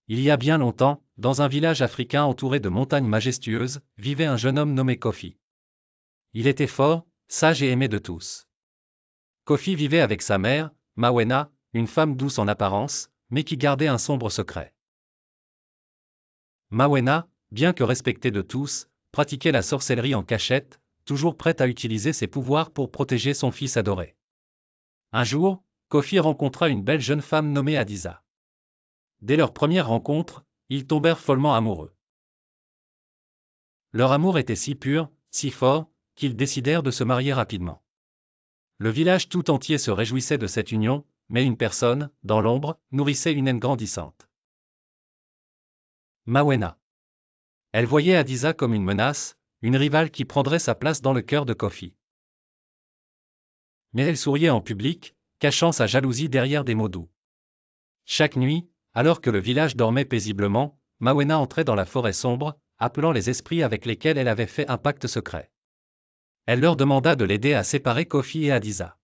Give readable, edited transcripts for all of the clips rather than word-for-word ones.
Il y a bien longtemps, dans un village africain entouré de montagnes majestueuses, vivait un jeune homme nommé Kofi. Il était fort, sage et aimé de tous. Kofi vivait avec sa mère, Mawena, une femme douce en apparence, mais qui gardait un sombre secret. Mawena, bien que respectée de tous, pratiquait la sorcellerie en cachette, toujours prête à utiliser ses pouvoirs pour protéger son fils adoré. Un jour, Kofi rencontra une belle jeune femme nommée Adiza. Dès leur première rencontre, ils tombèrent follement amoureux. Leur amour était si pur, si fort, qu'ils décidèrent de se marier rapidement. Le village tout entier se réjouissait de cette union, mais une personne, dans l'ombre, nourrissait une haine grandissante. Mawena. Elle voyait Adiza comme une menace, une rivale qui prendrait sa place dans le cœur de Kofi. Mais elle souriait en public, cachant sa jalousie derrière des mots doux. Chaque nuit, alors que le village dormait paisiblement, Mawena entrait dans la forêt sombre, appelant les esprits avec lesquels elle avait fait un pacte secret. Elle leur demanda de l'aider à séparer Kofi et Adiza.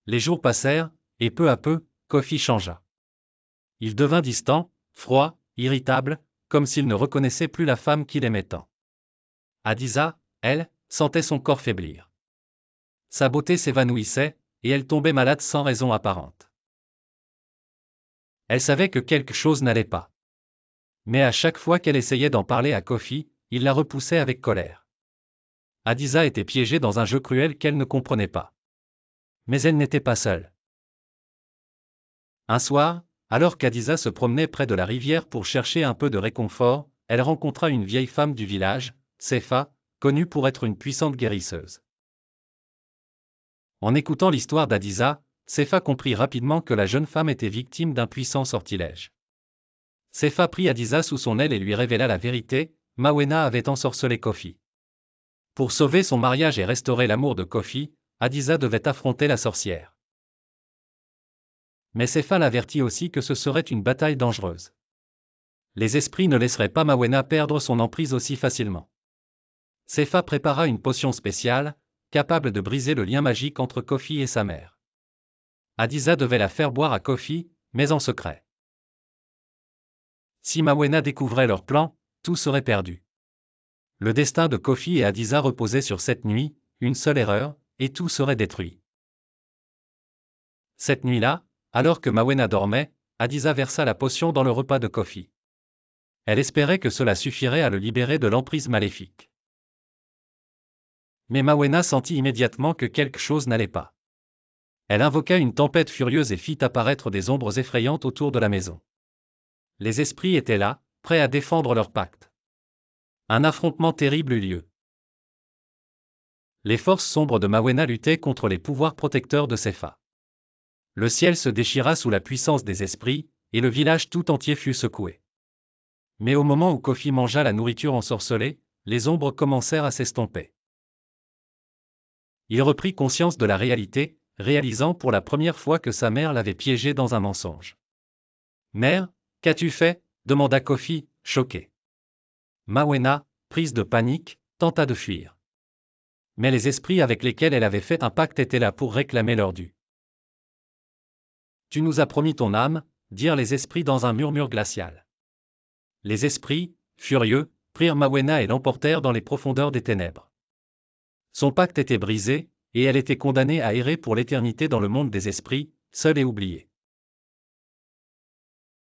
Les jours passèrent, et peu à peu, Kofi changea. Il devint distant, froid, irritable, comme s'il ne reconnaissait plus la femme qu'il aimait tant. Adiza, elle, sentait son corps faiblir. Sa beauté s'évanouissait, et elle tombait malade sans raison apparente. Elle savait que quelque chose n'allait pas. Mais à chaque fois qu'elle essayait d'en parler à Kofi, il la repoussait avec colère. Adiza était piégée dans un jeu cruel qu'elle ne comprenait pas. Mais elle n'était pas seule. Un soir, alors qu'Adiza se promenait près de la rivière pour chercher un peu de réconfort, elle rencontra une vieille femme du village, Sefa, connue pour être une puissante guérisseuse. En écoutant l'histoire d'Adiza, Sefa comprit rapidement que la jeune femme était victime d'un puissant sortilège. Sefa prit Adiza sous son aile et lui révéla la vérité, Mawena avait ensorcelé Kofi. Pour sauver son mariage et restaurer l'amour de Kofi, Adiza devait affronter la sorcière. Mais Sefa l'avertit aussi que ce serait une bataille dangereuse. Les esprits ne laisseraient pas Mawena perdre son emprise aussi facilement. Sefa prépara une potion spéciale, capable de briser le lien magique entre Kofi et sa mère. Adiza devait la faire boire à Kofi, mais en secret. Si Mawena découvrait leur plan, tout serait perdu. Le destin de Kofi et Adiza reposait sur cette nuit, une seule erreur, et tout serait détruit. Cette nuit-là, alors que Mawena dormait, Adiza versa la potion dans le repas de Kofi. Elle espérait que cela suffirait à le libérer de l'emprise maléfique. Mais Mawena sentit immédiatement que quelque chose n'allait pas. Elle invoqua une tempête furieuse et fit apparaître des ombres effrayantes autour de la maison. Les esprits étaient là, prêts à défendre leur pacte. Un affrontement terrible eut lieu. Les forces sombres de Mawena luttaient contre les pouvoirs protecteurs de Sefa. Le ciel se déchira sous la puissance des esprits, et le village tout entier fut secoué. Mais au moment où Kofi mangea la nourriture ensorcelée, les ombres commencèrent à s'estomper. Il reprit conscience de la réalité, réalisant pour la première fois que sa mère l'avait piégé dans un mensonge. « Mère, qu'as-tu fait » demanda Kofi, choqué. Mawena, prise de panique, tenta de fuir. Mais les esprits avec lesquels elle avait fait un pacte étaient là pour réclamer leur dû. « Tu nous as promis ton âme » dirent les esprits dans un murmure glacial. Les esprits, furieux, prirent Mawena et l'emportèrent dans les profondeurs des ténèbres. Son pacte était brisé, et elle était condamnée à errer pour l'éternité dans le monde des esprits, seule et oubliée.